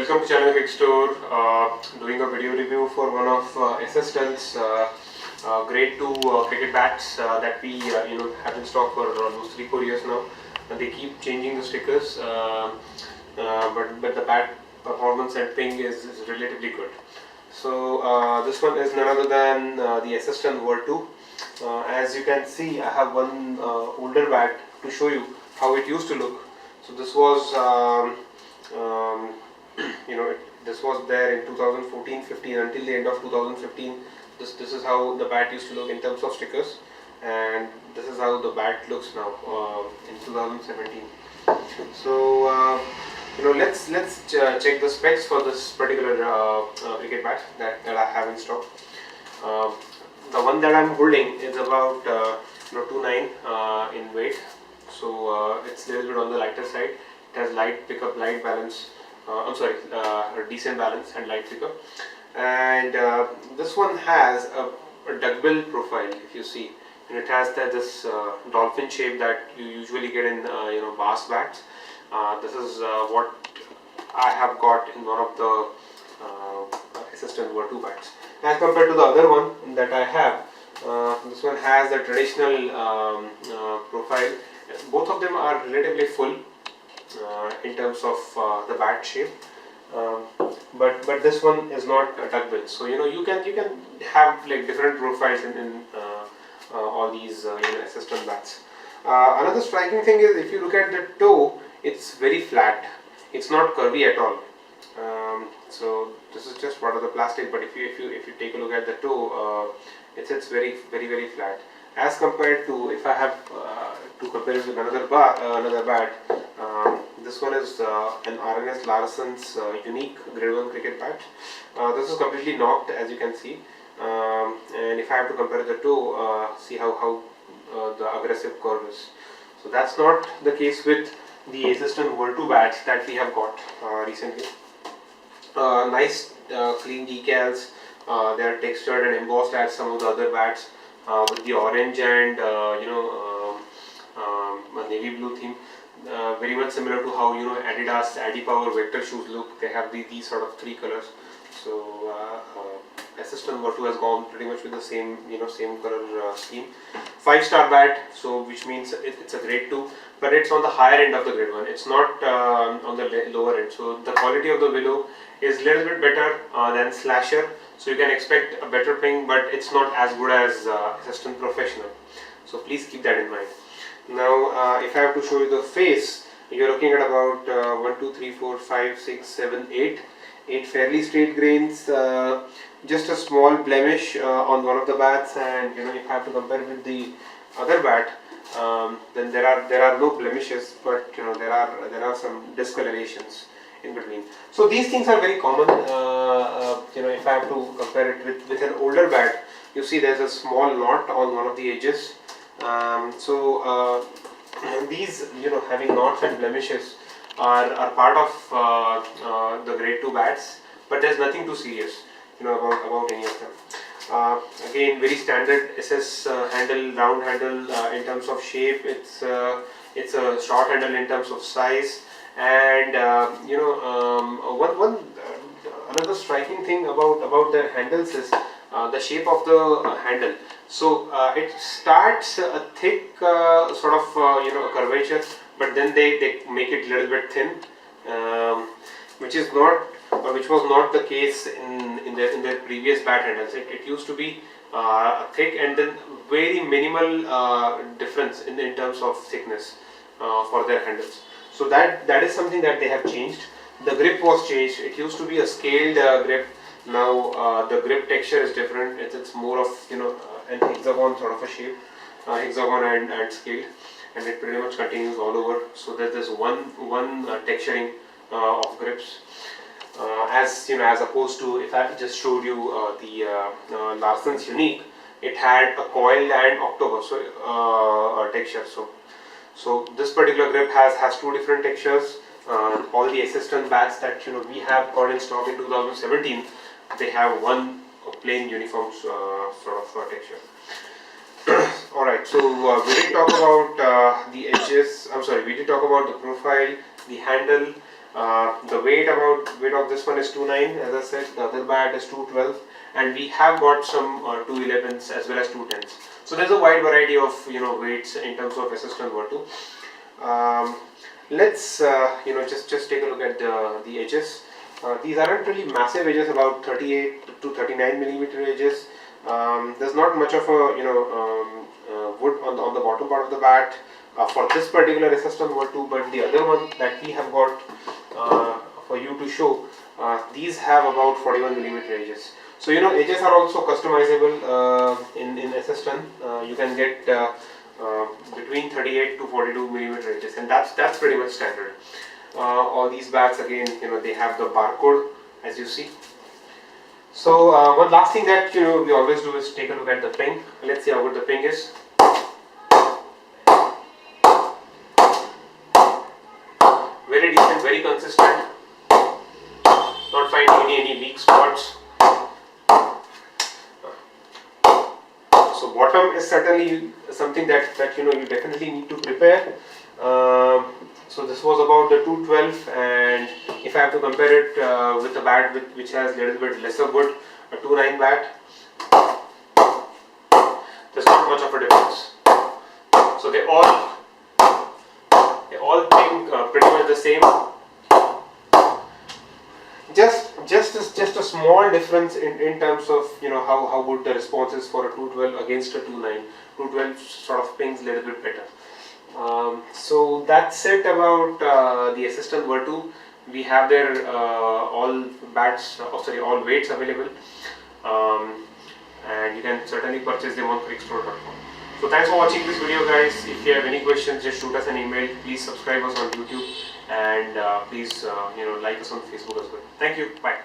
welcome to channel Crickstore. Doing a video review for one of assistants grade 2 cricket bats that we have in stock for almost 3-4 years now. And they keep changing the stickers, but the bat performance and ping is relatively good. So this one is none other than the assistant Vertu. As you can see, I have one older bat to show you how it used to look. So this was this was there in 2014-15 until the end of 2015. This is how the bat used to look in terms of stickers, and this is how the bat looks now in 2017. So let's check the specs for this particular cricket bat that I have in stock. The one that I'm holding is about 2.9 in weight, so it's a little bit on the lighter side. It has light pickup, light balance. Decent balance and light pickup. And this one has a duckbill profile. If you see, and it has this dolphin shape that you usually get in bass bats. This is what I have got in one of the assistant Vertu bats. As compared to the other one that I have, this one has a traditional profile. Both of them are relatively full in terms of the bat shape, but this one is not a duckbill. So you can have like different profiles in all these assistant bats. Another striking thing is, if you look at the toe, it's very flat. It's not curvy at all. So this is just part of the plastic, but if you take a look at the toe, it's very flat. As compared to, if I have to compare it with another bat, this one is an RNS Larson's unique grade 1 cricket bat. This is completely knocked, as you can see, and if I have to compare the toe, see how the aggressive curve is. So that's not the case with the assistant Vertu bats that we have got recently. Nice clean decals. They are textured and embossed as some of the other bats, with the orange and navy blue theme. Very much similar to how Adidas Adi Power Vector shoes look. They have these sort of 3 colors. So assistant Vertu has gone pretty much with the same same color scheme. 5-star bat, so which means it's a grade 2, but it's on the higher end of the grade 1. It's not on the lower end. So the quality of the Willow is a little bit better than Slasher. So you can expect a better ping, but it's not as good as assistant Professional. So please keep that in mind. Now, if I have to show you the face, you're looking at about 1, 2, 3, 4, 5, 6, 7, 8 fairly straight grains. Just a small blemish on one of the bats, and if I have to compare it with the other bat, then there are no blemishes, but there are some discolorations in between. So these things are very common. If I have to compare it with an older bat, you see there's a small knot on one of the edges. These having knots and blemishes are part of the grade 2 bats, but there's nothing too serious about any of them. Again, very standard SS handle, round handle in terms of shape. It's a short handle in terms of size, and another striking thing about their handles is the shape of the handle. So it starts a thick sort of curvature, but then they make it a little bit thin, which was not the case in their previous bat handles. It used to be thick, and then very minimal difference in terms of thickness for their handles. So that is something that they have changed. The grip was changed. It used to be a scaled grip. Now the grip texture is different. It's more of an hexagon sort of a shape, hexagon and scaled, and it pretty much continues all over. So there's this one texturing of grips, as opposed to, if I just showed you the Larson's unique, it had a coiled and octopus texture. So this particular grip has 2 different textures. All the assistant bats that we have got in stock in 2017, they have one plain uniform sort of texture. Alright, so we did talk about the edges, we did talk about the profile, the handle, The weight of this one is 2.9, as I said. The other bat is 2.12, and we have got some 2.11s as well as 2.10s. So there's a wide variety of weights in terms of SS Ton Vertu. Let's just take a look at the edges. These aren't really massive edges, about 38 to 39 millimeter edges. There's not much of a wood on the bottom part of the bat for this particular SS Ton Vertu, but the other one that we have got for you to show, these have about 41 millimeter edges. So edges are also customizable in SS Ton. You can get between 38 to 42 millimeter edges, and that's pretty much standard. All these bats, again, they have the barcode, as you see. So one last thing that we always do is take a look at the ping. Let's see how good the ping is. Very decent, very consistent. Not finding any weak spots. So bottom is certainly something that you definitely need to prepare. So this was about the 212, and if I have to compare it with a bat which has a little bit lesser wood, a 2.9 bat, there's not much of a difference. So they all think pretty much the same. Just a small difference in terms of how good the response is for a 212 against a 2.9. 212 sort of pings a little bit better. So that's it about the SS Ton Vertu. We have their all weights available, and you can certainly purchase them on Crickstore.com. So thanks for watching this video, guys. If you have any questions, just shoot us an email. Please subscribe us on YouTube, and please like us on Facebook as well. Thank you. Bye.